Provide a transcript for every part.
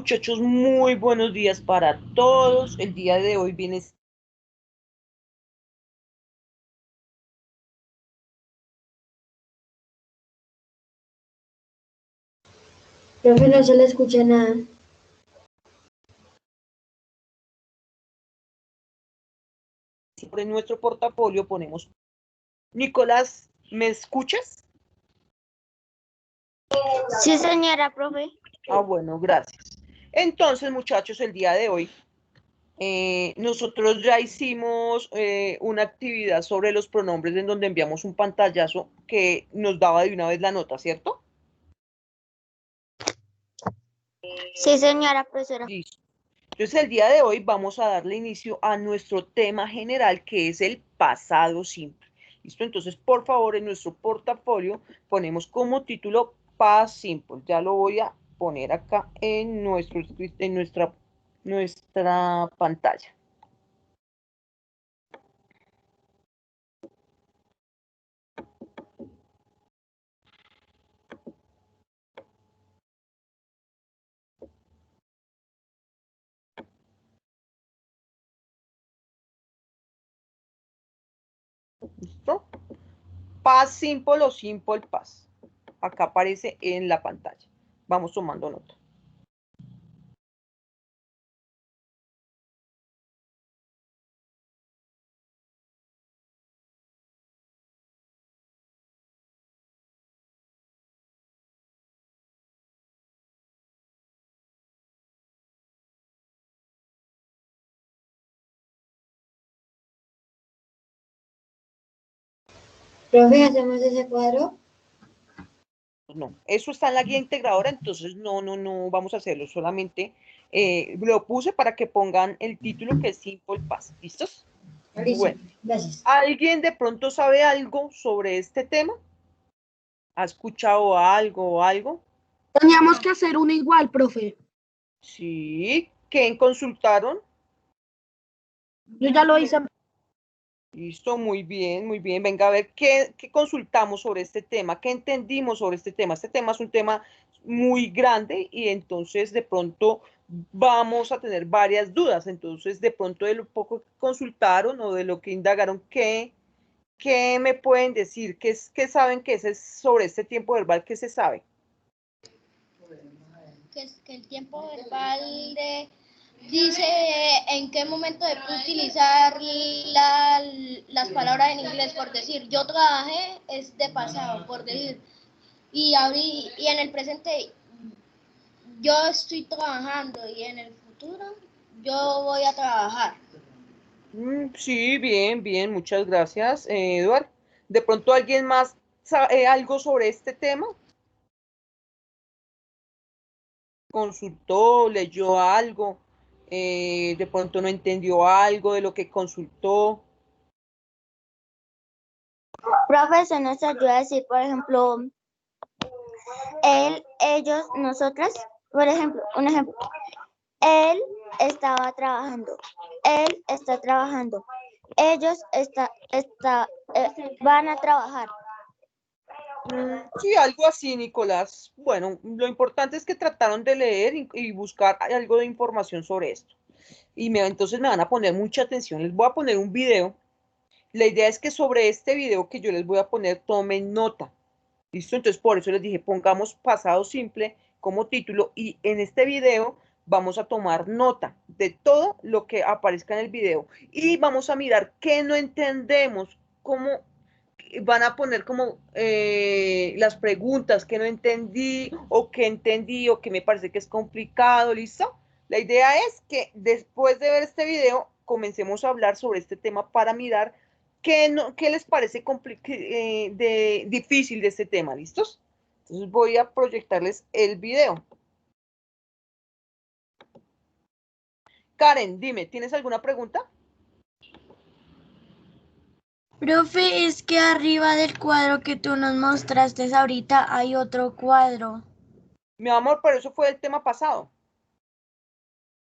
Muchachos, muy buenos días para todos. El día de hoy viene... Profe, no se le escucha nada. Siempre en nuestro portafolio ponemos... Nicolás, ¿me escuchas? Sí, señora, profe. Bueno, gracias. Entonces, muchachos, el día de hoy nosotros ya hicimos una actividad sobre los pronombres en donde enviamos un pantallazo que nos daba de una vez la nota, ¿cierto? Sí, señora profesora. Listo. Entonces, el día de hoy vamos a darle inicio a nuestro tema general, que es el pasado simple. ¿Listo? Entonces, por favor, en nuestro portafolio ponemos como título Past Simple. Ya lo voy a poner acá en nuestra pantalla. ¿Listo? Past Simple o Simple Past. Acá aparece en la pantalla. Vamos tomando nota. Profe, ¿hacemos ese cuadro? No, eso está en la guía integradora, entonces no vamos a hacerlo, solamente lo puse para que pongan el título que es Simple Past. ¿Listos? Listo, Bueno, gracias. ¿alguien de pronto sabe algo sobre este tema? ¿Ha escuchado algo o algo? Teníamos que hacer uno igual, profe. Sí, ¿quién consultaron? Yo ya lo hice. Listo, muy bien, muy bien. Venga a ver qué consultamos sobre este tema, qué entendimos sobre este tema. Este tema es un tema muy grande y entonces de pronto vamos a tener varias dudas. Entonces, de pronto de lo poco que consultaron o de lo que indagaron, ¿qué me pueden decir? ¿Qué saben que es sobre este tiempo verbal? ¿Qué se sabe? Que el tiempo verbal dice en qué momento de utilizar las palabras en inglés, por decir, yo trabajé es de pasado, por decir, y en el presente yo estoy trabajando y en el futuro yo voy a trabajar. Sí, bien, bien, muchas gracias, Eduard. ¿De pronto alguien más sabe algo sobre este tema? ¿Consultó, leyó algo? ¿De pronto no entendió algo de lo que consultó? Profe, eso nos ayuda a decir, por ejemplo, él, ellos, nosotras. Por ejemplo, un ejemplo. Él estaba trabajando. Él está trabajando. Ellos van a trabajar. Sí, algo así, Nicolás. Bueno, lo importante es que trataron de leer y buscar algo de información sobre esto. Entonces me van a poner mucha atención. Les voy a poner un video. La idea es que sobre este video que yo les voy a poner, tomen nota. ¿Listo? Entonces, por eso les dije, pongamos pasado simple como título y en este video vamos a tomar nota de todo lo que aparezca en el video y vamos a mirar qué no entendemos, cómo van a poner como las preguntas que no entendí o que me parece que es complicado, ¿listo? La idea es que después de ver este video comencemos a hablar sobre este tema para mirar qué les parece difícil de este tema, ¿listos? Entonces voy a proyectarles el video. Karen, dime, ¿tienes alguna pregunta? Profe, es que arriba del cuadro que tú nos mostraste ahorita hay otro cuadro. Mi amor, pero eso fue el tema pasado.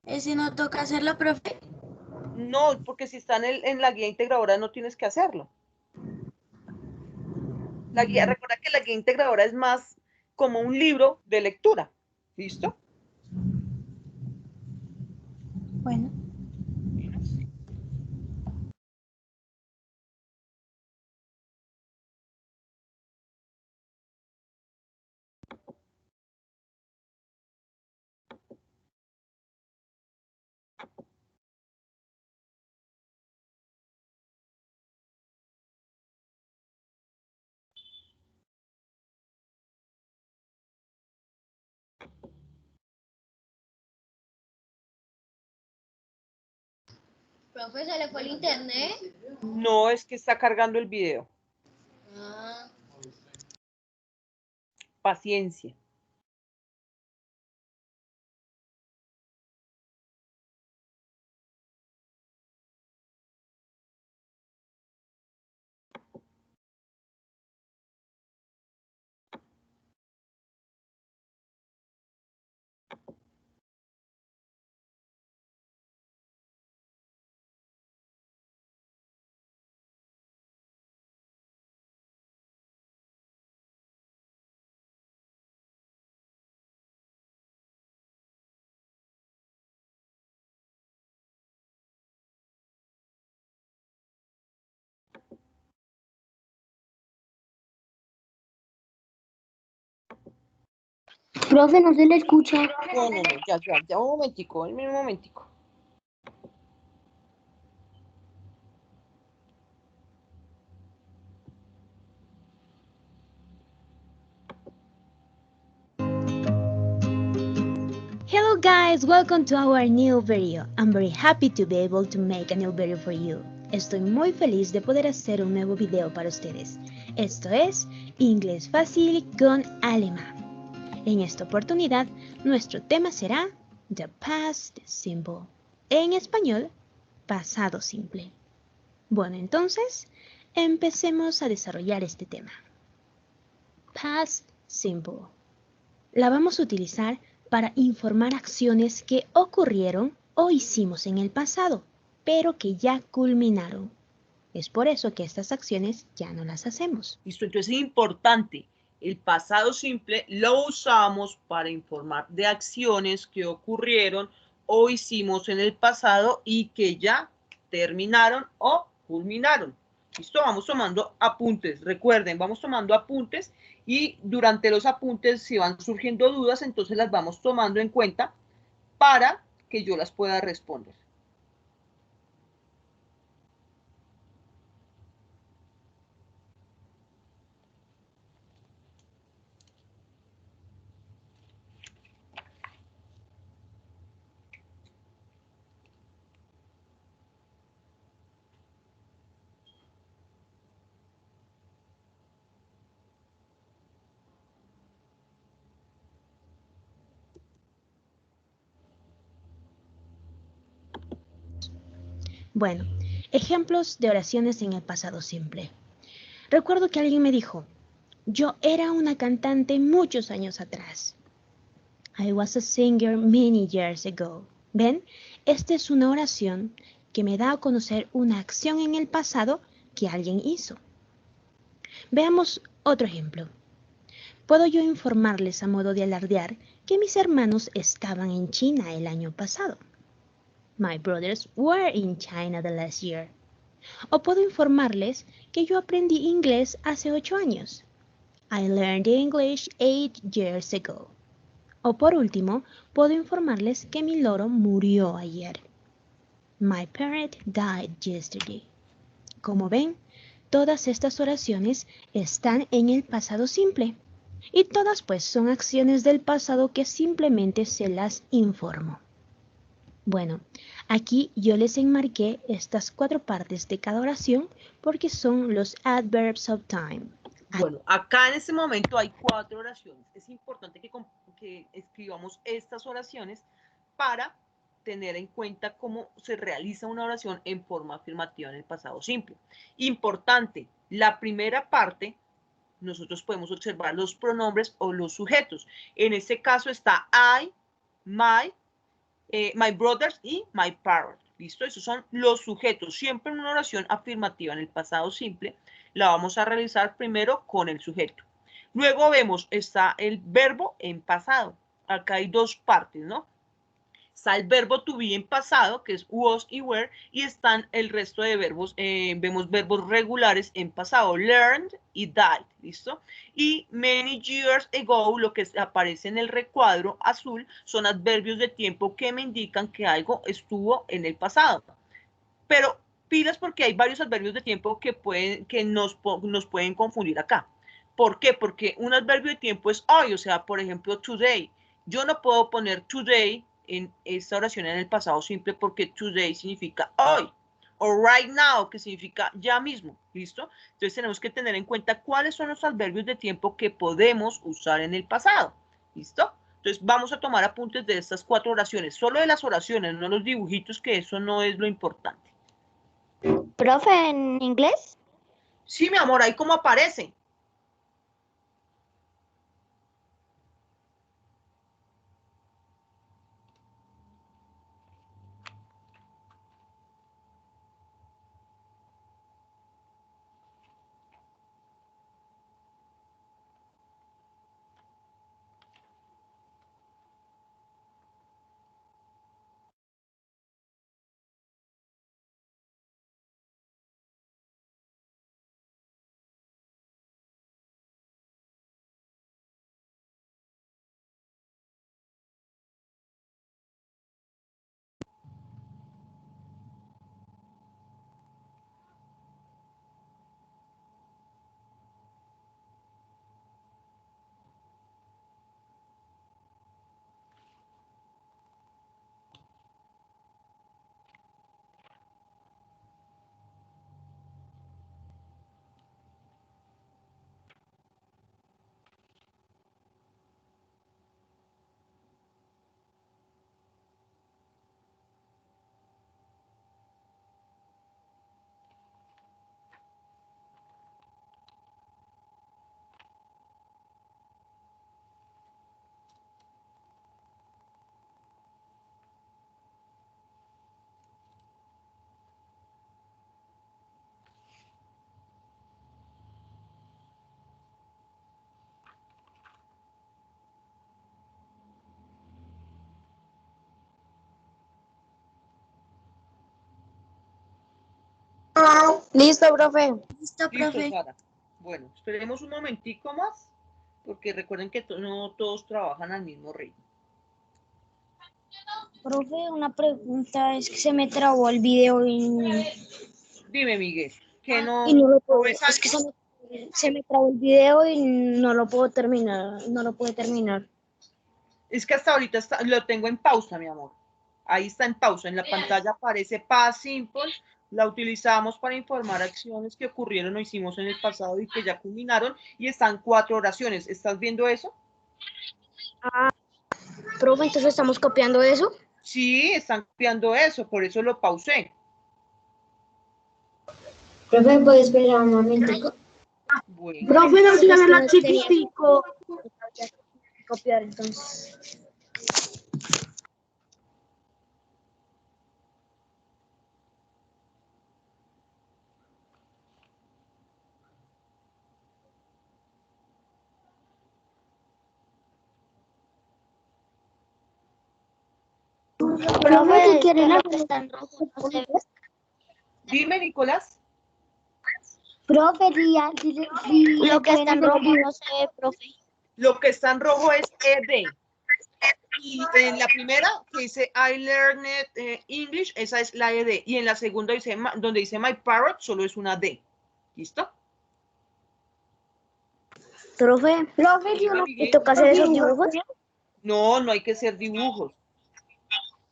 ¿Ese no toca hacerlo, profe? No, porque si está en la guía integradora no tienes que hacerlo. Recuerda que la guía integradora es más como un libro de lectura. ¿Listo? Bueno. Profe, ¿se le fue el internet? No, es que está cargando el video. Ah, Paciencia. Profe, no se le escucha. No, ya, un momentico, un momentico. Hello guys, welcome to our new video. I'm very happy to be able to make a new video for you. Estoy muy feliz de poder hacer un nuevo video para ustedes. Esto es Inglés Fácil con Alemán. En esta oportunidad, nuestro tema será The Past Simple. En español, pasado simple. Bueno, entonces, empecemos a desarrollar este tema. Past Simple. La vamos a utilizar para informar acciones que ocurrieron o hicimos en el pasado, pero que ya culminaron. Es por eso que estas acciones ya no las hacemos. Listo, entonces es importante. El pasado simple lo usamos para informar de acciones que ocurrieron o hicimos en el pasado y que ya terminaron o culminaron. Listo, vamos tomando apuntes. Recuerden, vamos tomando apuntes y durante los apuntes, si van surgiendo dudas, entonces las vamos tomando en cuenta para que yo las pueda responder. Bueno, ejemplos de oraciones en el pasado simple. Recuerdo que alguien me dijo, yo era una cantante muchos años atrás. I was a singer many years ago. ¿Ven? Esta es una oración que me da a conocer una acción en el pasado que alguien hizo. Veamos otro ejemplo. Puedo yo informarles a modo de alardear que mis hermanos estaban en China el año pasado. My brothers were in China the last year. O puedo informarles que yo aprendí inglés hace 8 años. I learned English 8 years ago. O por último, puedo informarles que mi loro murió ayer. My parrot died yesterday. Como ven, todas estas oraciones están en el pasado simple. Y todas pues son acciones del pasado que simplemente se las informo. Bueno, aquí yo les enmarqué estas 4 partes de cada oración porque son los adverbs of time. Bueno, acá en este momento hay 4 oraciones. Es importante que escribamos estas oraciones para tener en cuenta cómo se realiza una oración en forma afirmativa en el pasado simple. Importante, la primera parte, nosotros podemos observar los pronombres o los sujetos. En este caso está I, my brothers y my parrot. ¿Listo? Esos son los sujetos. Siempre en una oración afirmativa en el pasado simple la vamos a realizar primero con el sujeto. Luego vemos, está el verbo en pasado. Acá hay 2 partes, ¿no? Está el verbo to be en pasado, que es was y were, y están el resto de verbos, vemos verbos regulares en pasado, learned y died, ¿listo? Y many years ago, lo que aparece en el recuadro azul, son adverbios de tiempo que me indican que algo estuvo en el pasado. Pero pilas porque hay varios adverbios de tiempo que nos pueden confundir acá. ¿Por qué? Porque un adverbio de tiempo es hoy, o sea, por ejemplo, today. Yo no puedo poner today en esta oración en el pasado simple porque today significa hoy. O right now, que significa ya mismo, ¿listo? Entonces tenemos que tener en cuenta cuáles son los adverbios de tiempo que podemos usar en el pasado, ¿listo? Entonces vamos a tomar apuntes de estas 4 oraciones, solo de las oraciones, no los dibujitos, que eso no es lo importante. Profe, ¿en inglés? Sí, mi amor, ahí como aparece. Listo, profe. Listo, Listo, profe. Sara. Bueno, esperemos un momentico más, porque recuerden que no todos trabajan al mismo ritmo. Profe, una pregunta, es que se me trabó el video Dime, Miguel, que no, y no lo puedo, ves es que algo? se me trabó el video y no lo puedo terminar, no lo puedo terminar. Es que hasta ahorita lo tengo en pausa, mi amor. Ahí está en pausa. En la pantalla aparece Past Simple. La utilizamos para informar acciones que ocurrieron o hicimos en el pasado y que ya culminaron. Y están 4 oraciones. ¿Estás viendo eso? Profe, entonces estamos copiando eso. Sí, están copiando eso. Por eso lo pausé. Profe, ¿puede esperar un momentico? Bueno. Profe, no Porque es tiene que la no tenía chiquitico. que copiar, entonces. Profe, ¿tú es quieres que la lo que está en rojo no se ve. Dime, Nicolás. Profe, Lo que está en rojo no se ve, profe. Lo que está en rojo es ED. Y en la primera, que dice I learned English, esa es la ED. Y en la segunda, donde dice My Parrot, solo es una D. ¿Listo? Profe, ¿me toca hacer esos dibujos? No, no hay que hacer dibujos.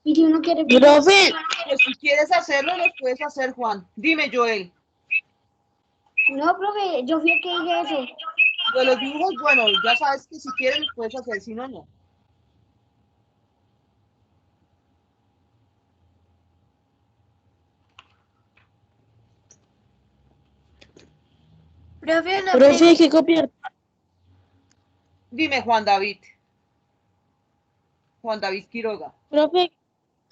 Y si uno quiere... Profe, Pues si quieres hacerlo, los puedes hacer, Juan. Dime, Joel. no, profe, yo fui el que dije eso. De los dibujos, bueno, ya sabes que si quieres los puedes hacer, si no, no. Profe, hay que copiar. Dime, Juan David. Juan David Quiroga. Profe,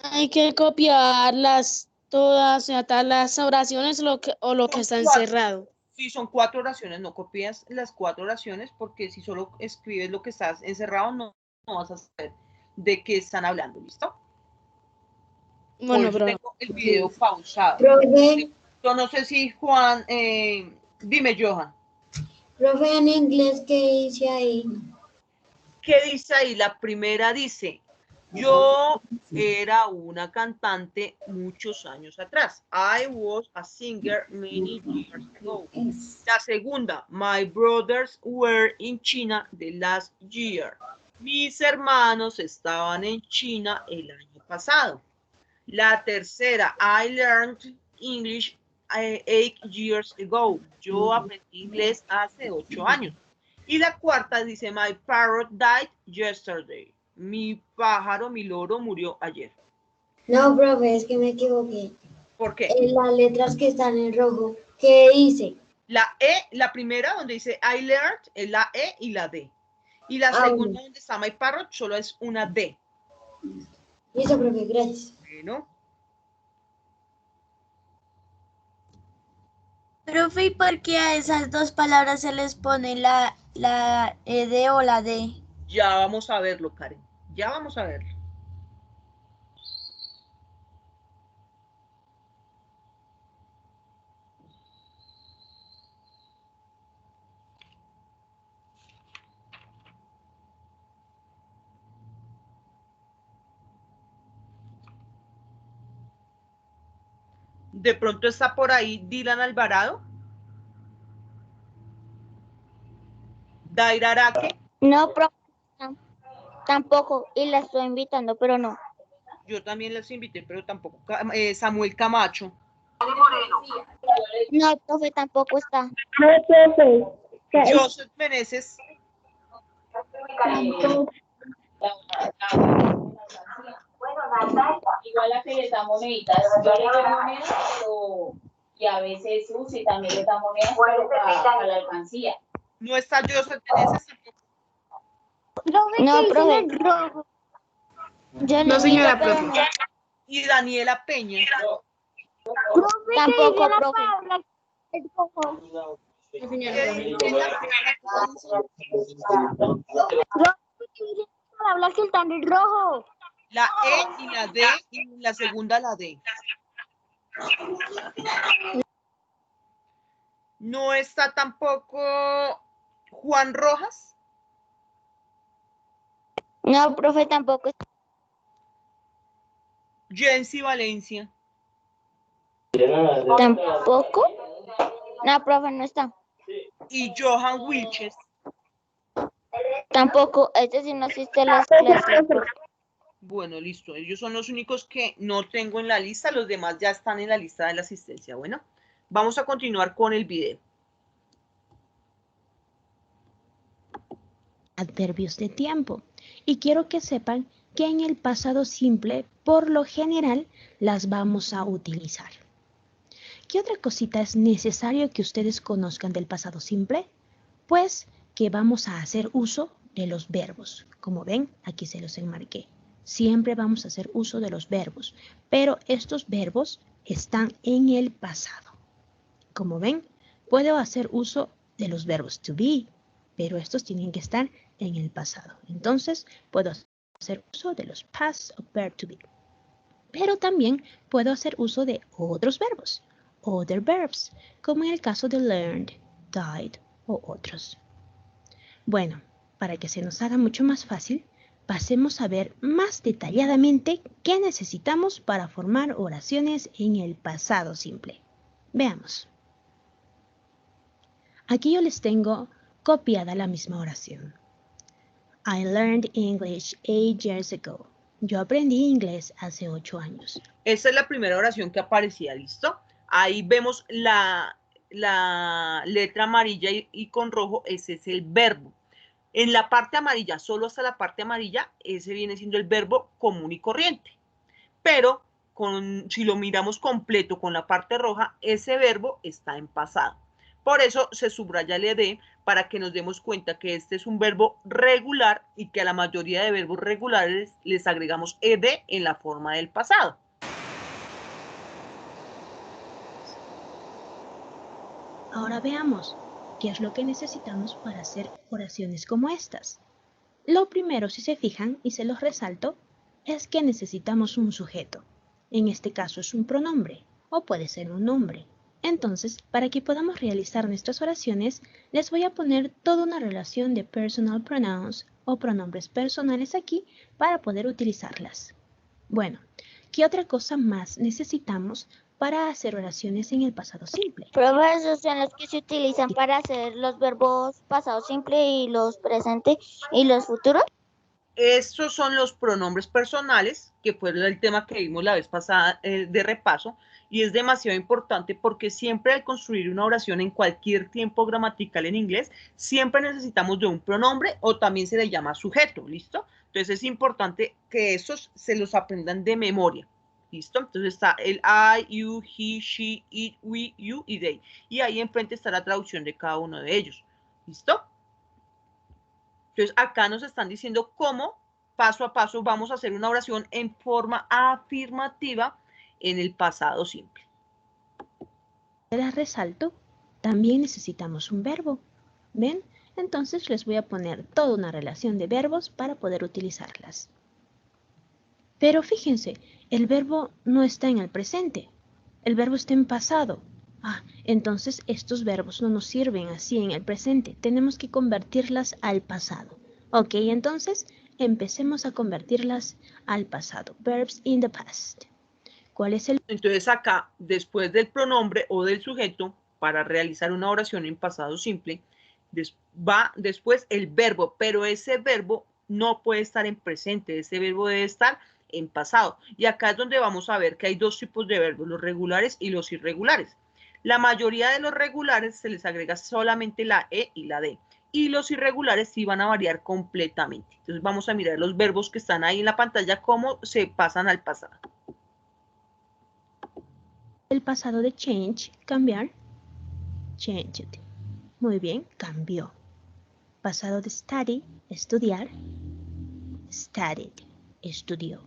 hay que copiarlas todas, o sea, todas las oraciones o lo que Son está 4. encerrado. Sí, son 4 oraciones. No copias las 4 oraciones porque si solo escribes lo que estás encerrado, no vas a saber de qué están hablando. ¿Listo? Bueno, Por eso pero tengo el video pausado. Profe, Yo no sé si Juan, dime Johan, profe, en inglés, ¿qué dice ahí? ¿qué dice ahí? La primera dice, yo era una cantante muchos años atrás. I was a singer many years ago. La segunda, my brothers were in China the last year. Mis hermanos estaban en China el año pasado. La tercera, I learned English 8 years ago. Yo aprendí inglés hace 8 años. Y la cuarta dice, my parrot died yesterday. Mi pájaro, mi loro murió ayer. No, profe, es que me equivoqué. ¿Por qué? En las letras que están en rojo, ¿qué dice? La E, la primera donde dice I learned, es la E y la D. Y la segunda donde está my parrot solo es una D. Listo, profe, gracias. Bueno. Profe, ¿y por qué a esas dos palabras se les pone la ED o la D? Ya vamos a verlo, Karen. Ya vamos a verlo. De pronto está por ahí Dylan Alvarado. Daira Araque. No, profe, tampoco. Y la estoy invitando, pero no. Yo también les invité, pero tampoco. Samuel Camacho. No, profe, tampoco está. No, profe. Joseph Meneses. Igual la que les da moneditas, yo le doy monedas, pero y a veces Susi también les da monedas, pero para la alcancía. No está Joseph Meneses. No, profe. Yo No, señora, pero profe. no. Y Daniela Peña. Tampoco, profe. No, señora, profe. Habla que está en el rojo. La E y la D y la segunda la D. No está tampoco Juan Rojas. No, profe, tampoco está. Jensi Valencia. ¿Tampoco? No, profe, no está. Y Johan Wilches. Tampoco. Este sí no asiste a las clases. Bueno, listo. Ellos son los únicos que no tengo en la lista. Los demás ya están en la lista de la asistencia. Bueno, vamos a continuar con el video. Adverbios de tiempo. Y quiero que sepan que en el pasado simple, por lo general, las vamos a utilizar. ¿Qué otra cosita es necesario que ustedes conozcan del pasado simple? Pues que vamos a hacer uso de los verbos. Como ven, aquí se los enmarqué. Siempre vamos a hacer uso de los verbos, pero estos verbos están en el pasado. Como ven, puedo hacer uso de los verbos to be, pero estos tienen que estar en el pasado. Entonces, puedo hacer uso de los past of verb to be. Pero también puedo hacer uso de otros verbos, other verbs, como en el caso de learned, died o otros. Bueno, para que se nos haga mucho más fácil, pasemos a ver más detalladamente qué necesitamos para formar oraciones en el pasado simple. Veamos. Aquí yo les tengo copiada la misma oración. I learned English 8 years ago. Yo aprendí inglés hace 8 años. Esta es la primera oración que aparecía, ¿listo? Ahí vemos la letra amarilla y con rojo, ese es el verbo. En la parte amarilla, solo hasta la parte amarilla, ese viene siendo el verbo común y corriente. Pero si lo miramos completo con la parte roja, ese verbo está en pasado. Por eso se subraya el ed para que nos demos cuenta que este es un verbo regular y que a la mayoría de verbos regulares les agregamos ed en la forma del pasado. Ahora veamos qué es lo que necesitamos para hacer oraciones como estas. Lo primero, si se fijan, y se los resalto, es que necesitamos un sujeto. En este caso es un pronombre o puede ser un nombre. Entonces, para que podamos realizar nuestras oraciones, les voy a poner toda una relación de personal pronouns o pronombres personales aquí para poder utilizarlas. Bueno, ¿qué otra cosa más necesitamos para hacer oraciones en el pasado simple? Profe, esos son los que se utilizan para hacer los verbos pasado simple y los presente y los futuros. Estos son los pronombres personales, que fue el tema que vimos la vez pasada de repaso, y es demasiado importante porque siempre al construir una oración en cualquier tiempo gramatical en inglés, siempre necesitamos de un pronombre o también se le llama sujeto, ¿listo? Entonces es importante que esos se los aprendan de memoria, ¿listo? Entonces está el I, you, he, she, it, we, you y they. Y ahí enfrente está la traducción de cada uno de ellos, ¿listo? Entonces, acá nos están diciendo cómo, paso a paso, vamos a hacer una oración en forma afirmativa en el pasado simple. Les resalto, también necesitamos un verbo. ¿Ven? Entonces les voy a poner toda una relación de verbos para poder utilizarlas. Pero fíjense, el verbo no está en el presente. El verbo está en pasado. Entonces estos verbos no nos sirven así en el presente. Tenemos que convertirlas al pasado. Ok, entonces empecemos a convertirlas al pasado. Verbs in the past. ¿Cuál es el? Entonces acá, después del pronombre o del sujeto, para realizar una oración en pasado simple, va después el verbo, pero ese verbo no puede estar en presente, ese verbo debe estar en pasado. Y acá es donde vamos a ver que hay dos tipos de verbos, los regulares y los irregulares. La mayoría de los regulares se les agrega solamente la E y la D. Y los irregulares sí van a variar completamente. Entonces vamos a mirar los verbos que están ahí en la pantalla, cómo se pasan al pasado. El pasado de change, cambiar. Changed. Muy bien, cambió. Pasado de study, estudiar. Studied, estudió.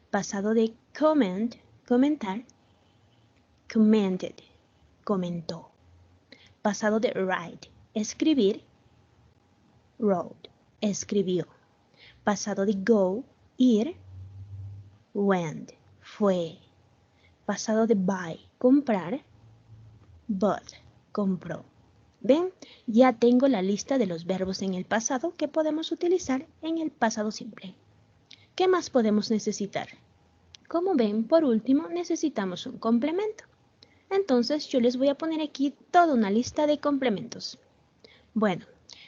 Pasado de comment, comentar. Commented, comentó. Pasado de write, escribir. Wrote, escribió. Pasado de go, ir. Went, fue. Pasado de buy, comprar. Bought, compró. ¿Ven? Ya tengo la lista de los verbos en el pasado que podemos utilizar en el pasado simple. ¿Qué más podemos necesitar? Como ven, por último, necesitamos un complemento. Entonces yo les voy a poner aquí toda una lista de complementos. Bueno,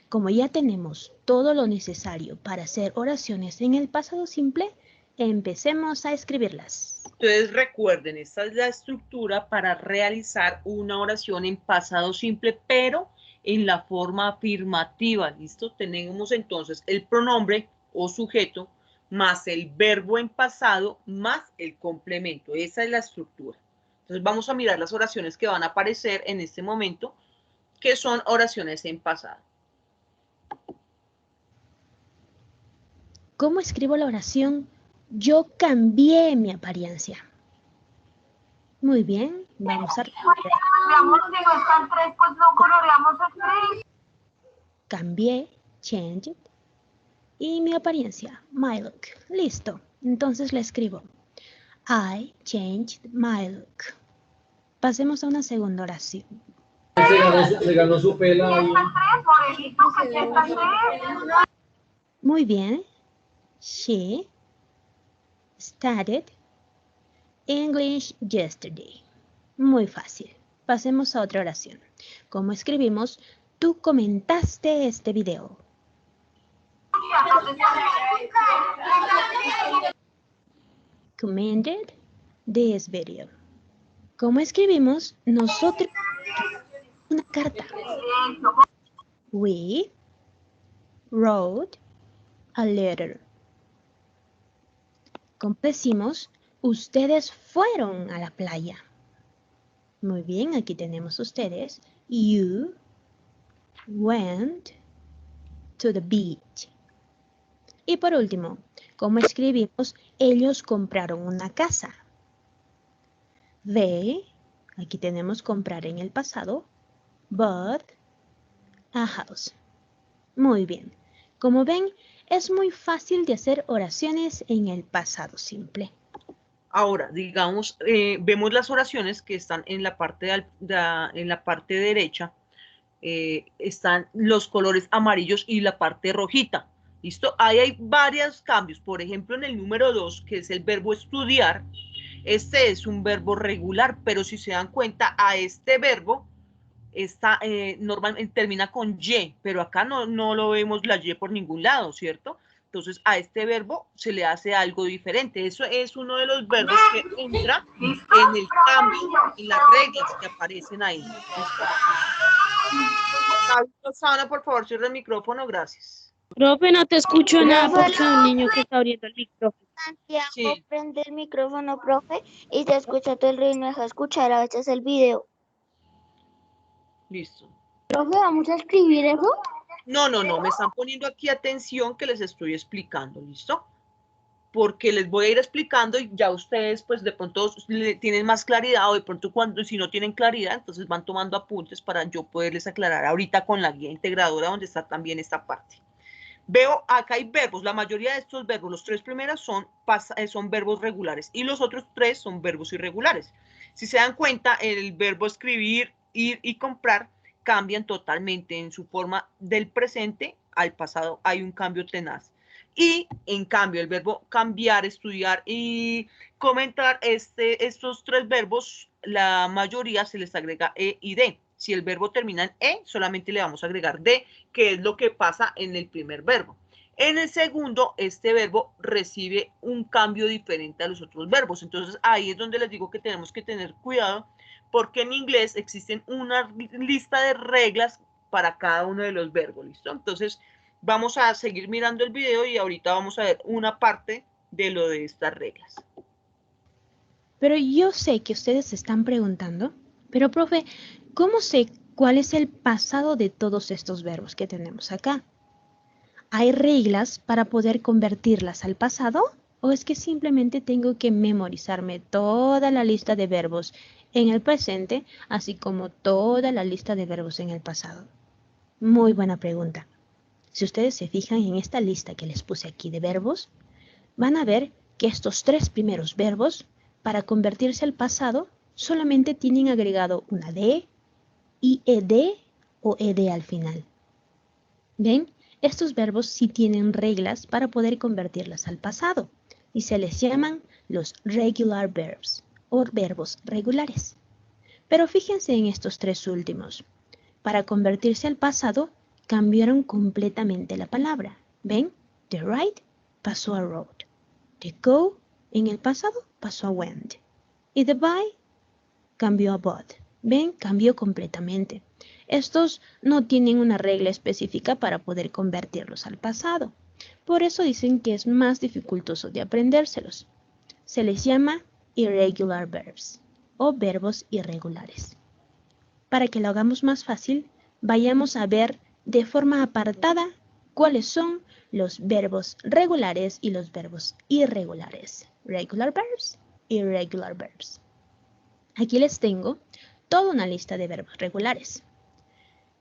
como ya tenemos todo lo necesario para hacer oraciones en el pasado simple, empecemos a escribirlas. Entonces recuerden, esta es la estructura para realizar una oración en pasado simple, pero en la forma afirmativa, ¿listo? Tenemos entonces el pronombre o sujeto más el verbo en pasado más el complemento. Esa es la estructura. Entonces vamos a mirar las oraciones que van a aparecer en este momento, que son oraciones en pasado. ¿Cómo escribo la oración? Yo cambié mi apariencia. Muy bien, vamos a repetir. Cambié, changed. Y mi apariencia, my look. Listo. Entonces le escribo. I changed my look. Pasemos a una segunda oración. Se ganó su pela. Muy bien. She studied English yesterday. Muy fácil. Pasemos a otra oración. ¿Cómo escribimos? Tú comentaste este video. Commented this video. ¿Cómo escribimos? Nosotros una carta. We wrote a letter. ¿Cómo decimos? Ustedes fueron a la playa. Muy bien, aquí tenemos ustedes. You went to the beach. Y por último, ¿cómo escribimos? Ellos compraron una casa. They, aquí tenemos comprar en el pasado, bought a house. Muy bien. Como ven, es muy fácil de hacer oraciones en el pasado simple. Ahora, digamos, vemos las oraciones que están en la parte, en la parte derecha, están los colores amarillos y la parte rojita. ¿Listo? Ahí hay varios cambios. Por ejemplo, en el número 2, que es el verbo estudiar, este es un verbo regular, pero si se dan cuenta, a este verbo normalmente termina con Y, pero acá no lo vemos la Y por ningún lado, ¿cierto? Entonces, a este verbo se le hace algo diferente. Eso es uno de los verbos que entra en el cambio, en las reglas que aparecen ahí. ¿Listo? Rosana, por favor, cierra el micrófono, gracias. Profe, no te escucho nada porque hay un niño que está abriendo el micrófono. Santiago, Sí. prende el micrófono, profe, y te escucha todo el ruido y no deja escuchar a veces el video. Listo. Profe, ¿vamos a escribir eso? No, me están poniendo aquí atención que les estoy explicando, ¿listo? Porque les voy a ir explicando y ya ustedes pues de pronto tienen más claridad, o de pronto si no tienen claridad, entonces van tomando apuntes para yo poderles aclarar ahorita con la guía integradora donde está también esta parte. Veo acá hay verbos, la mayoría de estos verbos, los 3 primeros son verbos regulares y los otros 3 son verbos irregulares. Si se dan cuenta, el verbo escribir, ir y comprar cambian totalmente en su forma del presente al pasado, hay un cambio tenaz. Y en cambio el verbo cambiar, estudiar y comentar, estos 3 verbos, la mayoría se les agrega E y D. Si el verbo termina en E, solamente le vamos a agregar D, que es lo que pasa en el primer verbo. En el segundo, este verbo recibe un cambio diferente a los otros verbos. Entonces, ahí es donde les digo que tenemos que tener cuidado, porque en inglés existen una lista de reglas para cada uno de los verbos, ¿listo? Entonces, vamos a seguir mirando el video y ahorita vamos a ver una parte de lo de estas reglas. Pero yo sé que ustedes se están preguntando, pero profe, ¿cómo sé cuál es el pasado de todos estos verbos que tenemos acá? ¿Hay reglas para poder convertirlas al pasado? ¿O es que simplemente tengo que memorizarme toda la lista de verbos en el presente, así como toda la lista de verbos en el pasado? Muy buena pregunta. Si ustedes se fijan en esta lista que les puse aquí de verbos, van a ver que estos 3 primeros verbos, para convertirse al pasado, solamente tienen agregado una D, IED o ED al final. ¿Ven? Estos verbos sí tienen reglas para poder convertirlas al pasado y se les llaman los regular verbs o verbos regulares. Pero fíjense en estos 3 últimos. Para convertirse al pasado, cambiaron completamente la palabra. ¿Ven? The ride pasó a road. The go en el pasado pasó a went. Y the buy cambió a bought. ¿Ven? Cambió completamente. Estos no tienen una regla específica para poder convertirlos al pasado. Por eso dicen que es más dificultoso de aprendérselos. Se les llama irregular verbs o verbos irregulares. Para que lo hagamos más fácil, vayamos a ver de forma apartada cuáles son los verbos regulares y los verbos irregulares. Regular verbs, irregular verbs. Aquí les tengo toda una lista de verbos regulares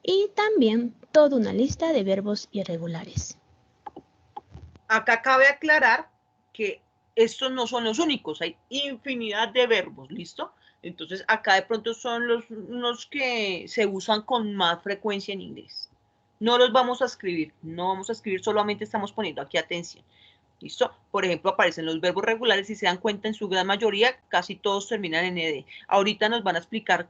y también toda una lista de verbos irregulares. Acá cabe aclarar que estos no son los únicos, hay infinidad de verbos, ¿listo? Entonces acá de pronto son los que se usan con más frecuencia en inglés. No los vamos a escribir, no vamos a escribir, solamente estamos poniendo aquí atención. ¿Listo? Por ejemplo, aparecen los verbos regulares, si se dan cuenta, en su gran mayoría, casi todos terminan en ED. Ahorita nos van a explicar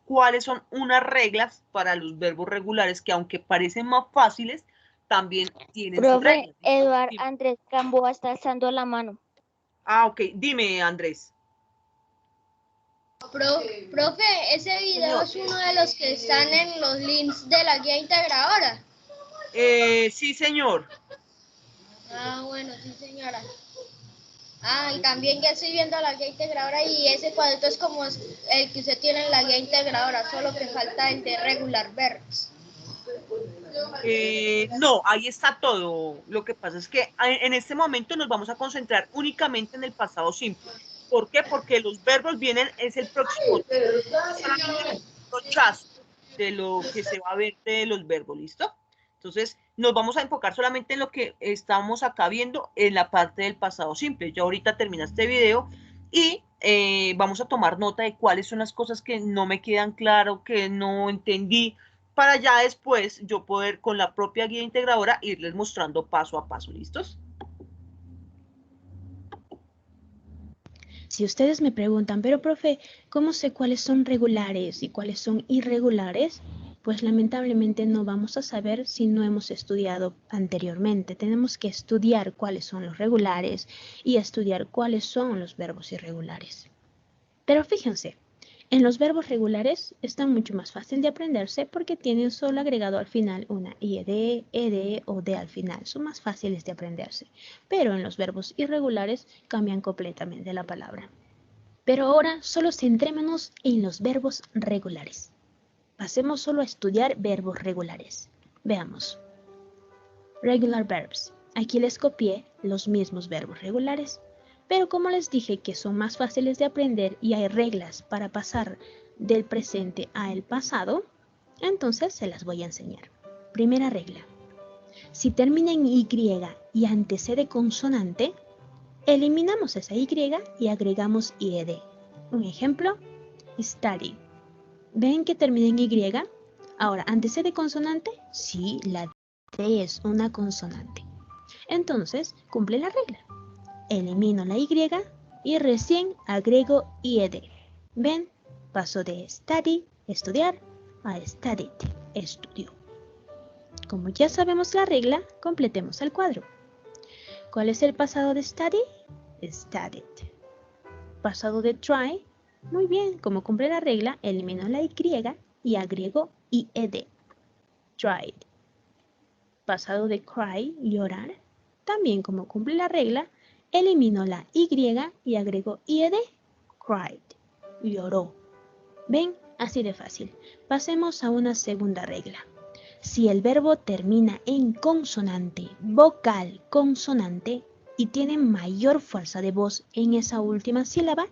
cuáles son unas reglas para los verbos regulares que, aunque parecen más fáciles, también tienen sus Profe, reglas. Eduard Dime. Andrés Gamboa está alzando la mano. Ah, ok. Dime, Andrés. Profe, ese video es uno de los que están en los links de la guía integradora. Sí, señor. Ah, bueno, sí, señora. Ah, y también ya estoy viendo la guía integradora y ese cuadrito es como el que usted tiene en la guía integradora, solo que falta el de regular verbs. No, ahí está todo. Lo que pasa es que en este momento nos vamos a concentrar únicamente en el pasado simple. ¿Por qué? Porque los verbos vienen, es el próximo rechazo de lo que se va a ver de los verbos, ¿listo? Entonces, nos vamos a enfocar solamente en lo que estamos acá viendo en la parte del pasado simple. Yo ahorita termina este video Y vamos a tomar nota de cuáles son las cosas que no me quedan claro, que no entendí, para ya después yo poder con la propia guía integradora irles mostrando paso a paso. ¿Listos? Si ustedes me preguntan, pero profe, ¿cómo sé cuáles son regulares y cuáles son irregulares? Pues lamentablemente no vamos a saber si no hemos estudiado anteriormente. Tenemos que estudiar cuáles son los regulares y estudiar cuáles son los verbos irregulares. Pero fíjense, en los verbos regulares está mucho más fácil de aprenderse porque tienen solo agregado al final una IED, ED o D al final. Son más fáciles de aprenderse. Pero en los verbos irregulares cambian completamente la palabra. Pero ahora solo centrémonos en los verbos regulares. Pasemos solo a estudiar verbos regulares. Veamos. Regular verbs. Aquí les copié los mismos verbos regulares. Pero como les dije que son más fáciles de aprender y hay reglas para pasar del presente a el pasado, entonces se las voy a enseñar. Primera regla. Si termina en Y y antecede consonante, eliminamos esa Y y agregamos IED. Un ejemplo, study. ¿Ven que termina en Y? Ahora, ¿antecede consonante? Sí, la D es una consonante. Entonces, cumple la regla. Elimino la Y y recién agrego IED. ¿Ven? Paso de study, estudiar, a studied, estudió. Como ya sabemos la regla, completemos el cuadro. ¿Cuál es el pasado de study? Studied. Pasado de try. Muy bien, como cumple la regla, elimino la Y y agrego IED. Tried. Pasado de cry, llorar. También como cumple la regla, elimino la Y y agrego IED. Cried. Lloró. ¿Ven? Así de fácil. Pasemos a una segunda regla. Si el verbo termina en consonante, vocal, consonante, y tiene mayor fuerza de voz en esa última sílaba,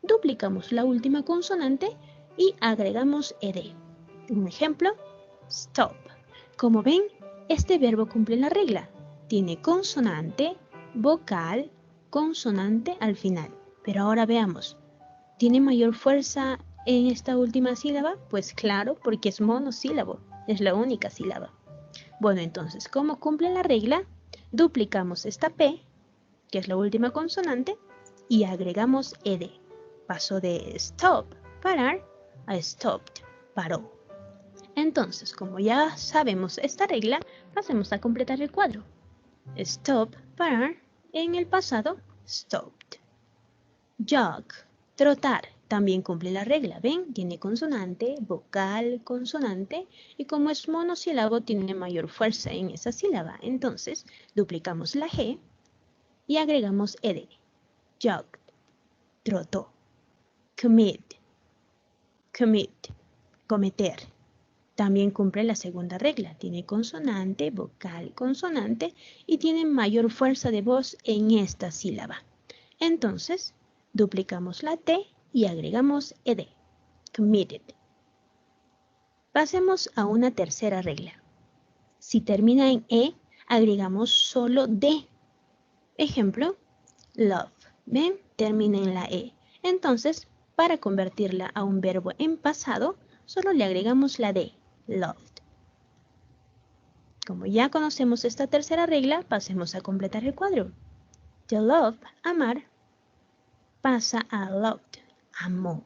duplicamos la última consonante y agregamos ed. Un ejemplo, stop. Como ven, este verbo cumple la regla. Tiene consonante, vocal, consonante al final. Pero ahora veamos, ¿tiene mayor fuerza en esta última sílaba? Pues claro, porque es monosílabo, es la única sílaba. Bueno, entonces, ¿cómo cumple la regla? Duplicamos esta P, que es la última consonante, y agregamos ed. Pasó de stop, parar, a stopped, paró. Entonces, como ya sabemos esta regla, pasemos a completar el cuadro. Stop, parar, en el pasado, stopped. Jog, trotar, también cumple la regla, ¿ven? Tiene consonante, vocal, consonante, y como es monosílabo, tiene mayor fuerza en esa sílaba. Entonces, duplicamos la G y agregamos ed. Jogged, trotó. Commit, cometer. También cumple la segunda regla. Tiene consonante, vocal, consonante y tiene mayor fuerza de voz en esta sílaba. Entonces, duplicamos la T y agregamos ed. Committed. Pasemos a una tercera regla. Si termina en E, agregamos solo D. Ejemplo, love. ¿Ven? Termina en la E. Entonces, para convertirla a un verbo en pasado, solo le agregamos la D, loved. Como ya conocemos esta tercera regla, pasemos a completar el cuadro. De love, amar, pasa a loved, amó.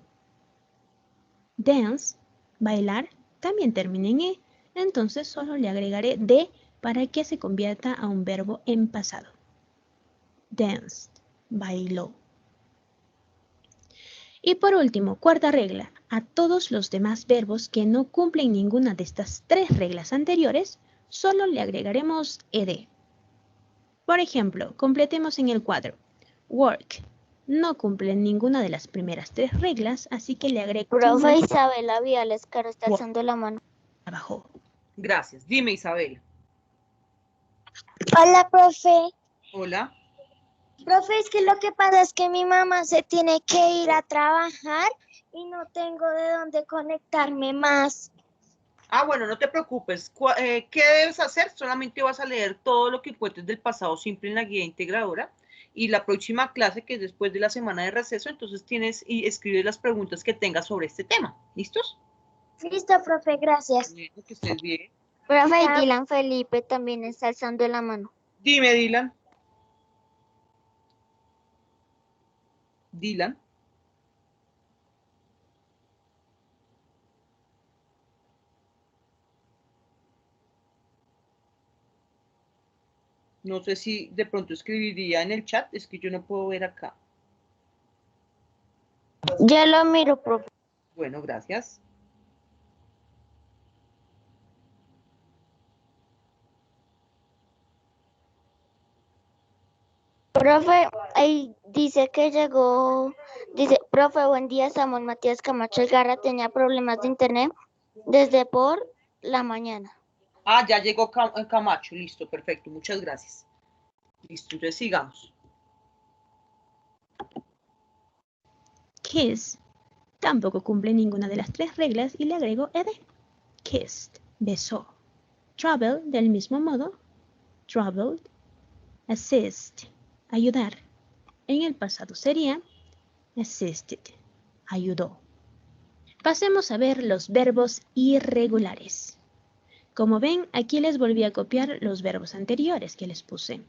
Dance, bailar, también termina en E. Entonces, solo le agregaré D para que se convierta a un verbo en pasado. Danced, bailó. Y por último, cuarta regla, a todos los demás verbos que no cumplen ninguna de estas tres reglas anteriores, solo le agregaremos ed. Por ejemplo, completemos en el cuadro. Work, no cumple ninguna de las primeras tres reglas, así que le agrego... Profe Isabela Viales, que está alzando la mano. Abajo. Gracias. Dime, Isabela. Hola, profe. Hola. Profe, es que lo que pasa es que mi mamá se tiene que ir a trabajar y no tengo de dónde conectarme más. Ah, bueno, no te preocupes. ¿Qué debes hacer? Solamente vas a leer todo lo que encuentres del pasado simple en la guía integradora Y la próxima clase, que es después de la semana de receso, entonces tienes y escribes las preguntas que tengas sobre este tema. ¿Listos? Listo, profe, gracias. Bueno, que estés bien. Profe, y Dylan Felipe también está alzando la mano. Dime, Dylan. Dylan. No sé si de pronto escribiría en el chat, es que yo no puedo ver acá. Ya lo miro, profe. Bueno, gracias. Profe, ahí dice que llegó, dice, profe, buen día, Samuel Matías Camacho Garra tenía problemas de internet desde por la mañana. Ah, ya llegó Camacho, listo, perfecto, muchas gracias. Listo, entonces sigamos. Kiss tampoco cumple ninguna de las 3 reglas y le agrego ed. Kissed, besó. Travel, del mismo modo, traveled. Assist, ayudar. En el pasado sería assisted, ayudó. Pasemos a ver los verbos irregulares. Como ven, aquí les volví a copiar los verbos anteriores que les puse.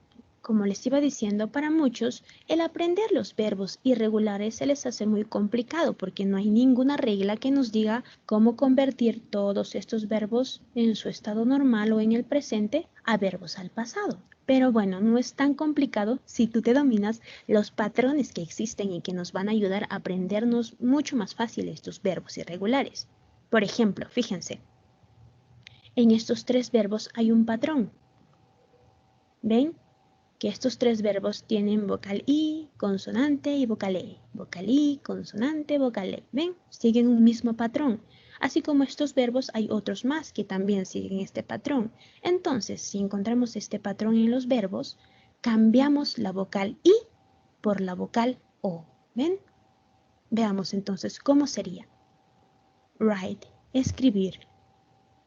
Como les iba diciendo, para muchos, el aprender los verbos irregulares se les hace muy complicado porque no hay ninguna regla que nos diga cómo convertir todos estos verbos en su estado normal o en el presente a verbos al pasado. Pero bueno, no es tan complicado si tú te dominas los patrones que existen y que nos van a ayudar a aprendernos mucho más fácil estos verbos irregulares. Por ejemplo, fíjense, en estos 3 verbos hay un patrón. ¿Ven? Que estos 3 verbos tienen vocal I, consonante y vocal E. Vocal I, consonante, vocal E. ¿Ven? Siguen un mismo patrón. Así como estos verbos hay otros más que también siguen este patrón. Entonces, si encontramos este patrón en los verbos, cambiamos la vocal I por la vocal O. ¿Ven? Veamos entonces cómo sería. Write, escribir.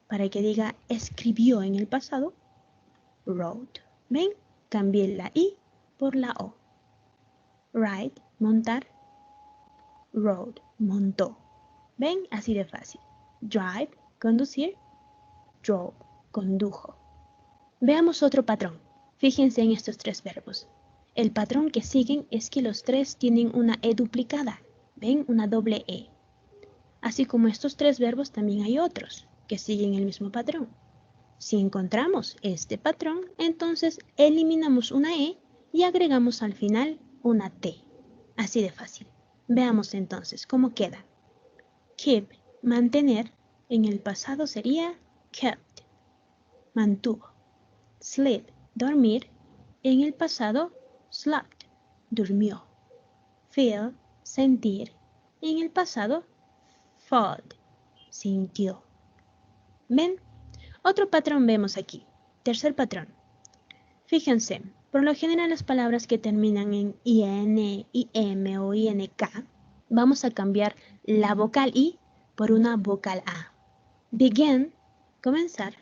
Para que diga escribió en el pasado, wrote. ¿Ven? Cambié la I por la O. Ride, montar. Rode, montó. ¿Ven? Así de fácil. Drive, conducir. Drove, condujo. Veamos otro patrón. Fíjense en estos 3 verbos. El patrón que siguen es que los 3 tienen una E duplicada. ¿Ven? Una doble E. Así como estos 3 verbos también hay otros que siguen el mismo patrón. Si encontramos este patrón, entonces eliminamos una E y agregamos al final una T. Así de fácil. Veamos entonces cómo queda. Keep, mantener, en el pasado sería kept, mantuvo. Sleep, dormir, en el pasado slept, durmió. Feel, sentir, en el pasado felt, sintió. ¿Ven? Otro patrón vemos aquí. Tercer patrón. Fíjense, por lo general las palabras que terminan en IN, IM o INK, vamos a cambiar la vocal I por una vocal A. Begin, comenzar.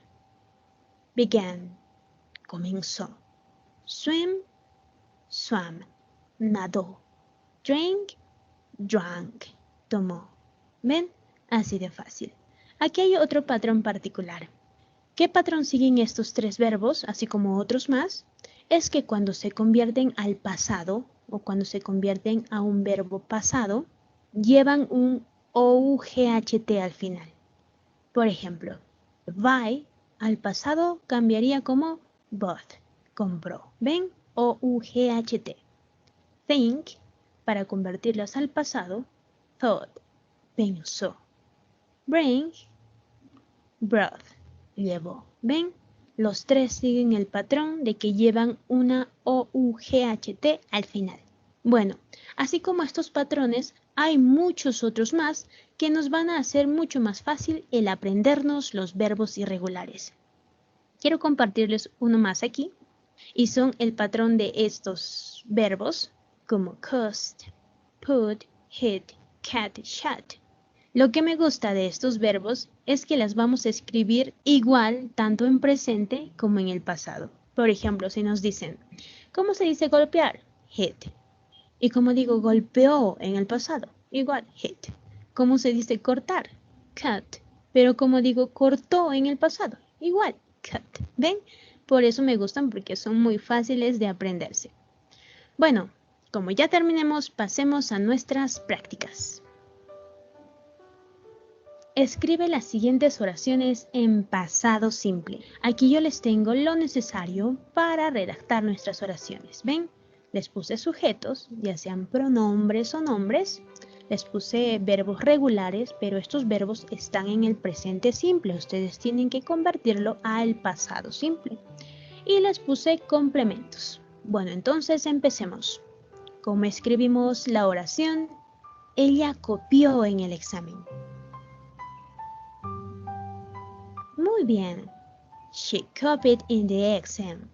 Began, comenzó. Swim, swam, nadó. Drink, drank, tomó. ¿Ven? Así de fácil. Aquí hay otro patrón particular. ¿Qué patrón siguen estos 3 verbos, así como otros más? Es que cuando se convierten al pasado o cuando se convierten a un verbo pasado, llevan un OUGHT al final. Por ejemplo, buy al pasado cambiaría como bought, compró. ¿Ven? OUGHT. Think, para convertirlas al pasado, thought, pensó. Bring, brought, llevó. ¿Ven? Los 3 siguen el patrón de que llevan una OUGHT al final. Bueno, así como estos patrones, hay muchos otros más que nos van a hacer mucho más fácil el aprendernos los verbos irregulares. Quiero compartirles uno más aquí, y son el patrón de estos verbos, como cost, put, hit, cat, shot. Lo que me gusta de estos verbos es que las vamos a escribir igual tanto en presente como en el pasado. Por ejemplo, si nos dicen, ¿cómo se dice golpear? hit. Y como digo, golpeó en el pasado, igual hit. ¿Cómo se dice cortar? Cut. Pero como digo, cortó en el pasado, igual cut. ¿Ven? Por eso me gustan, porque son muy fáciles de aprenderse. Bueno, como ya terminemos, pasemos a nuestras prácticas. Escribe las siguientes oraciones en pasado simple. Aquí yo les tengo lo necesario para redactar nuestras oraciones. ¿Ven? Les puse sujetos, ya sean pronombres o nombres. Les puse verbos regulares, pero estos verbos están en el presente simple. Ustedes tienen que convertirlo al pasado simple. Y les puse complementos. Bueno, entonces empecemos. ¿Cómo escribimos la oración? Ella copió en el examen. Muy bien. She copied in the exam.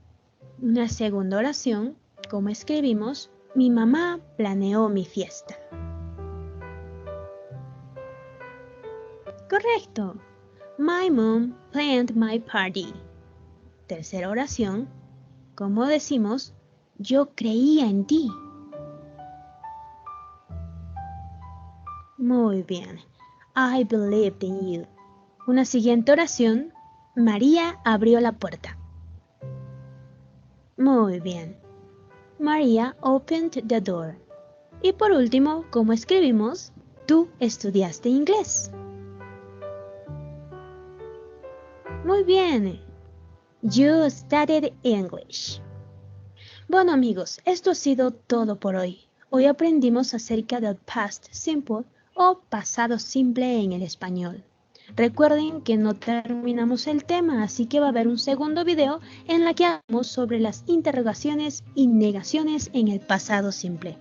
Una segunda oración. ¿Cómo escribimos? Mi mamá planeó mi fiesta. Correcto. My mom planned my party. Tercera oración. ¿Cómo decimos? Yo creía en ti. Muy bien. I believed in you. Una siguiente oración. María abrió la puerta. Muy bien. María opened the door. Y por último, ¿cómo escribimos? Tú estudiaste inglés. Muy bien. You studied English. Bueno amigos, esto ha sido todo por hoy. Hoy aprendimos acerca del past simple o pasado simple en el español. Recuerden que no terminamos el tema, así que va a haber un segundo video en la que hablamos sobre las interrogaciones y negaciones en el pasado simple.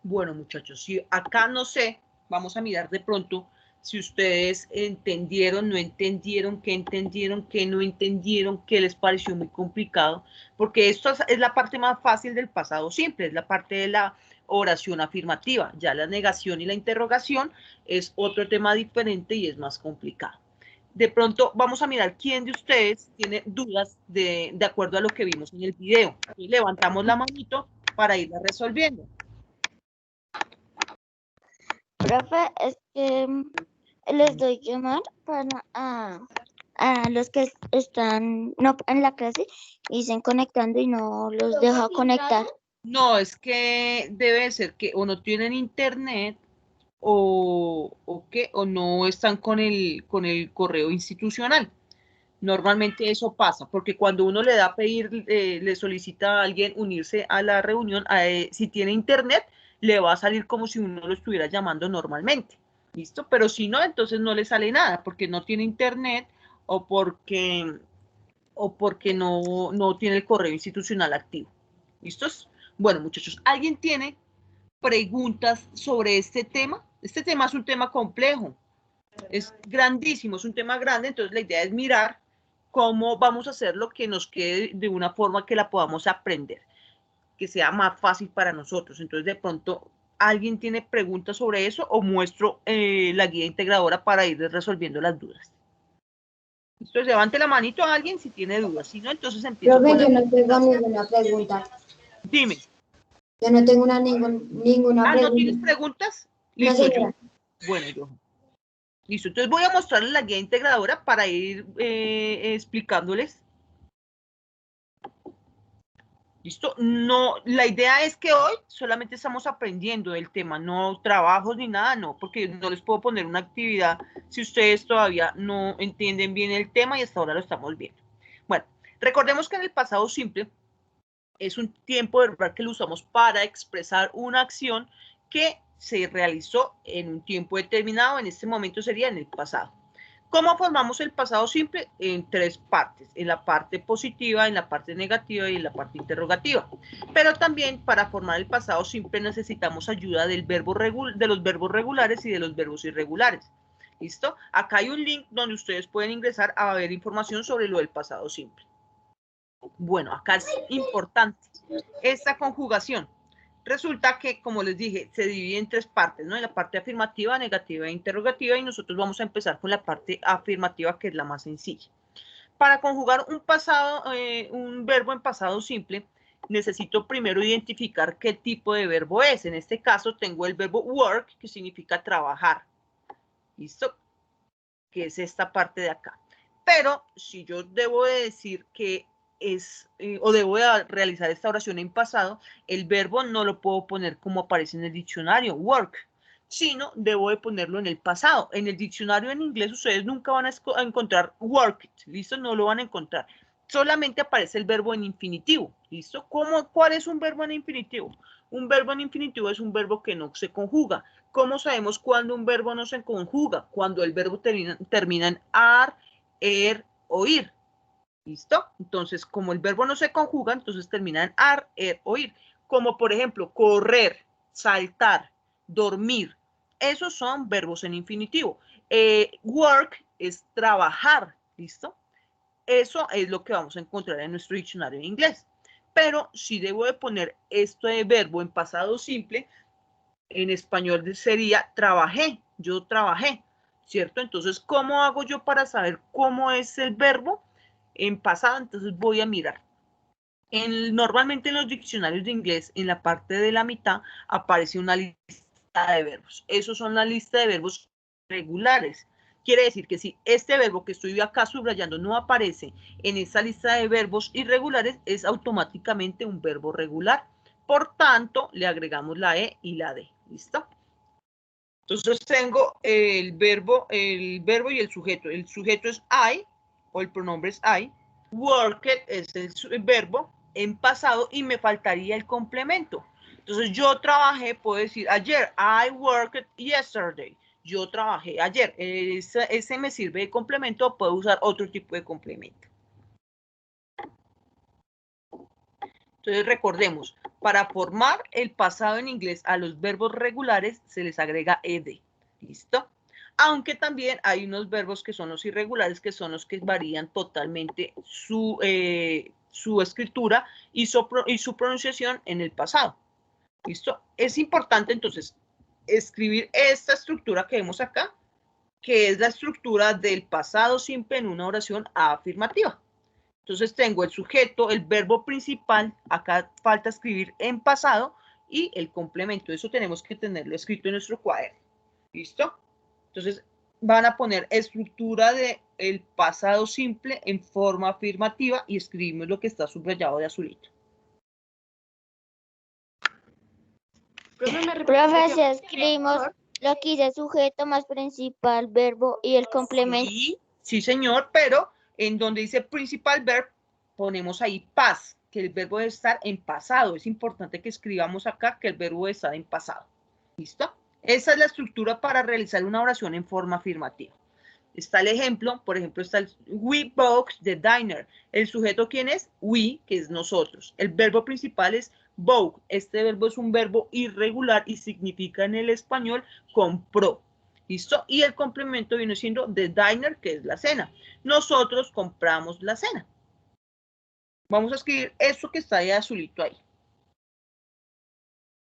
Bueno, muchachos, si acá no sé, vamos a mirar de pronto si ustedes entendieron, no entendieron, qué no entendieron, qué les pareció muy complicado, porque esto es la parte más fácil del pasado simple, es la parte de la oración afirmativa. Ya la negación y la interrogación es otro tema diferente y es más complicado. De pronto vamos a mirar quién de ustedes tiene dudas de acuerdo a lo que vimos en el video. Y levantamos la manito para irla resolviendo. Profe, es que les doy llamar para a los que están no en la clase y están conectando y no los dejo conectar. No, es que debe ser que o no tienen internet o no están con el correo institucional. Normalmente eso pasa, porque cuando uno le da a pedir, le solicita a alguien unirse a la reunión, si tiene internet, le va a salir como si uno lo estuviera llamando normalmente. ¿Listo? Pero si no, entonces no le sale nada, porque no tiene internet o porque no tiene el correo institucional activo. ¿Listos? Bueno, muchachos, ¿alguien tiene preguntas sobre este tema? Este tema es un tema complejo, es grandísimo, es un tema grande, entonces la idea es mirar cómo vamos a hacer lo que nos quede de una forma que la podamos aprender, que sea más fácil para nosotros. Entonces, de pronto, ¿alguien tiene preguntas sobre eso o muestro la guía integradora para ir resolviendo las dudas? Entonces, levante la manito a alguien si tiene dudas. Si no, entonces empiezo Profe, con yo no tengo ninguna pregunta. Dime. Yo no tengo ninguna pregunta. ¿No tienes preguntas? No, Listo, señora. Bueno, yo. Listo, entonces voy a mostrarles la guía integradora para ir explicándoles. ¿Listo? No, la idea es que hoy solamente estamos aprendiendo del tema, no trabajos ni nada, no, porque no les puedo poner una actividad si ustedes todavía no entienden bien el tema y hasta ahora lo estamos viendo. Bueno, recordemos que en el pasado simple es un tiempo verbal que lo usamos para expresar una acción que se realizó en un tiempo determinado, en este momento sería en el pasado. ¿Cómo formamos el pasado simple? En tres partes, en la parte positiva, en la parte negativa y en la parte interrogativa. Pero también para formar el pasado simple necesitamos ayuda del verbo de los verbos regulares y de los verbos irregulares. ¿Listo? Acá hay un link donde ustedes pueden ingresar a ver información sobre lo del pasado simple. Bueno, acá es importante esta conjugación. Resulta que, como les dije, se divide en tres partes, ¿no? En la parte afirmativa, negativa e interrogativa, y nosotros vamos a empezar con la parte afirmativa, que es la más sencilla. Para conjugar un verbo en pasado simple, necesito primero identificar qué tipo de verbo es. En este caso tengo el verbo work, que significa trabajar. ¿Listo? Que es esta parte de acá. Pero si yo debo de decir que es, o debo de realizar esta oración en pasado, el verbo no lo puedo poner como aparece en el diccionario, work, sino debo de ponerlo en el pasado. En el diccionario en inglés ustedes nunca van a encontrar worked, ¿listo? No lo van a encontrar. Solamente aparece el verbo en infinitivo, ¿listo? ¿Cuál es un verbo en infinitivo? Un verbo en infinitivo es un verbo que no se conjuga. ¿Cómo sabemos cuándo un verbo no se conjuga? Cuando el verbo termina en ar, o ir. ¿Listo? Entonces, como el verbo no se conjuga, entonces termina en ar, o ir. Como por ejemplo, correr, saltar, dormir. Esos son verbos en infinitivo. Work es trabajar. ¿Listo? Eso es lo que vamos a encontrar en nuestro diccionario en inglés. Pero si debo de poner este verbo en pasado simple, en español sería trabajé, yo trabajé, ¿cierto? Entonces, ¿cómo hago yo para saber cómo es el verbo en pasado? Entonces voy a mirar. Normalmente en los diccionarios de inglés, en la parte de la mitad, aparece una lista de verbos. Esos son la lista de verbos regulares. Quiere decir que si este verbo que estoy acá subrayando no aparece en esa lista de verbos irregulares, es automáticamente un verbo regular. Por tanto, le agregamos la E y la D. ¿Listo? Entonces tengo el verbo y el sujeto. El sujeto es I, o el pronombre es I. Worked es el verbo en pasado y me faltaría el complemento. Entonces yo trabajé, puedo decir ayer, I worked yesterday. Yo trabajé ayer. Ese me sirve de complemento, puedo usar otro tipo de complemento. Entonces recordemos, para formar el pasado en inglés a los verbos regulares se les agrega ed. ¿Listo? Aunque también hay unos verbos que son los irregulares, que son los que varían totalmente su escritura y su pronunciación en el pasado. ¿Listo? Es importante entonces escribir esta estructura que vemos acá, que es la estructura del pasado simple en una oración afirmativa. Entonces tengo el sujeto, el verbo principal, acá falta escribir en pasado y el complemento. Eso tenemos que tenerlo escrito en nuestro cuaderno. ¿Listo? Entonces van a poner estructura del pasado simple en forma afirmativa y escribimos lo que está subrayado de azulito. Profe, si escribimos lo que dice sujeto más principal, verbo y el complemento. Sí, señor, pero en donde dice principal verb, ponemos ahí past, que el verbo debe estar en pasado. Es importante que escribamos acá que el verbo debe estar en pasado. ¿Listo? Esa es la estructura para realizar una oración en forma afirmativa. Está el ejemplo, por ejemplo, está el we booked the diner. ¿El sujeto quién es? We, que es nosotros. El verbo principal es book. Este verbo es un verbo irregular y significa en el español compró. ¿Listo? Y el complemento viene siendo the diner, que es la cena. Nosotros compramos la cena. Vamos a escribir eso que está ahí azulito ahí.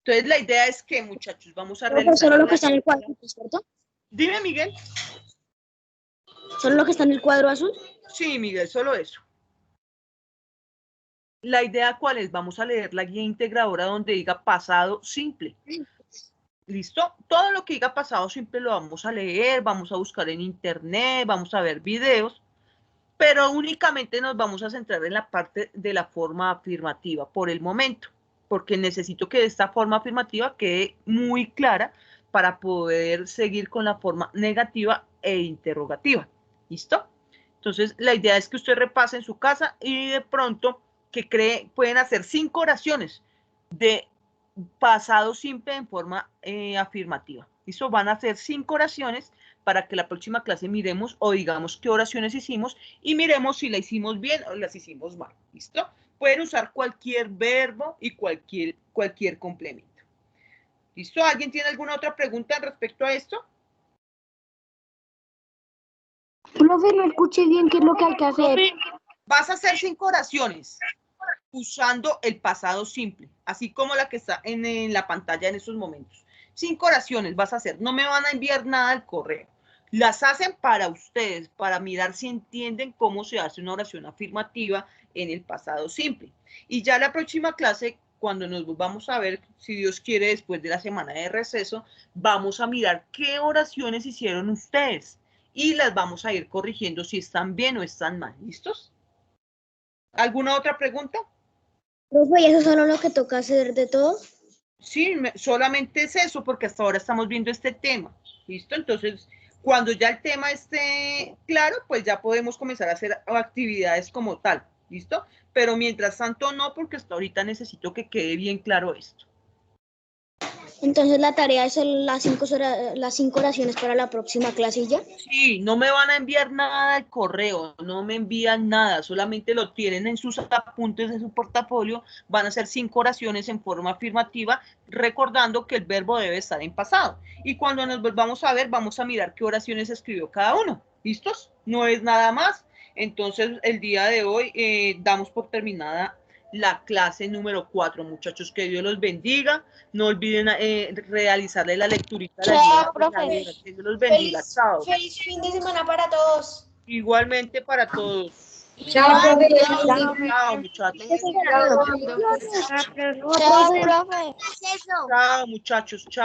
Entonces, la idea es que, muchachos, vamos a realizar... Solo lo que está en el cuadro, ¿cierto? Dime, Miguel. ¿Solo lo que está en el cuadro azul? Sí, Miguel, solo eso. La idea, ¿cuál es? Vamos a leer la guía integradora donde diga pasado simple. ¿Listo? Todo lo que diga pasado simple lo vamos a leer, vamos a buscar en internet, vamos a ver videos, pero únicamente nos vamos a centrar en la parte de la forma afirmativa por el momento, porque necesito que esta forma afirmativa quede muy clara para poder seguir con la forma negativa e interrogativa. ¿Listo? Entonces, la idea es que usted repase en su casa y de pronto pueden hacer 5 oraciones de pasado simple en forma afirmativa. ¿Listo? Van a hacer 5 oraciones para que la próxima clase miremos o digamos qué oraciones hicimos y miremos si la hicimos bien o las hicimos mal. ¿Listo? Pueden usar cualquier verbo y cualquier complemento. ¿Listo? ¿Alguien tiene alguna otra pregunta respecto a esto? Profe, no escuché bien qué es lo que hay que hacer. Vas a hacer 5 oraciones usando el pasado simple, así como la que está en la pantalla en estos momentos. 5 oraciones vas a hacer. No me van a enviar nada al correo. Las hacen para ustedes, para mirar si entienden cómo se hace una oración afirmativa en el pasado simple. Y ya la próxima clase, cuando nos volvamos a ver, si Dios quiere, después de la semana de receso, vamos a mirar qué oraciones hicieron ustedes y las vamos a ir corrigiendo si están bien o están mal. ¿Listos? ¿Alguna otra pregunta? Profe, ¿y eso es solo lo que toca hacer de todo? Sí, solamente es eso, porque hasta ahora estamos viendo este tema. ¿Listo? Entonces, cuando ya el tema esté claro, pues ya podemos comenzar a hacer actividades como tal. ¿Listo? Pero mientras tanto no, porque hasta ahorita necesito que quede bien claro esto. Entonces la tarea es las 5 oraciones para la próxima clase y ya. Sí, no me van a enviar nada al correo, no me envían nada, solamente lo tienen en sus apuntes de su portafolio, van a hacer 5 oraciones en forma afirmativa, recordando que el verbo debe estar en pasado. Y cuando nos volvamos a ver, vamos a mirar qué oraciones escribió cada uno. ¿Listos? No es nada más. Entonces, el día de hoy damos por terminada la clase número 4, muchachos, que Dios los bendiga, no olviden realizarle la lecturita. Chao, profe. Que Dios los bendiga, chao. Feliz fin de semana para todos. Igualmente para todos. Chao, profe. Chao, muchachos. Chao, profe. Chao, muchachos, chao.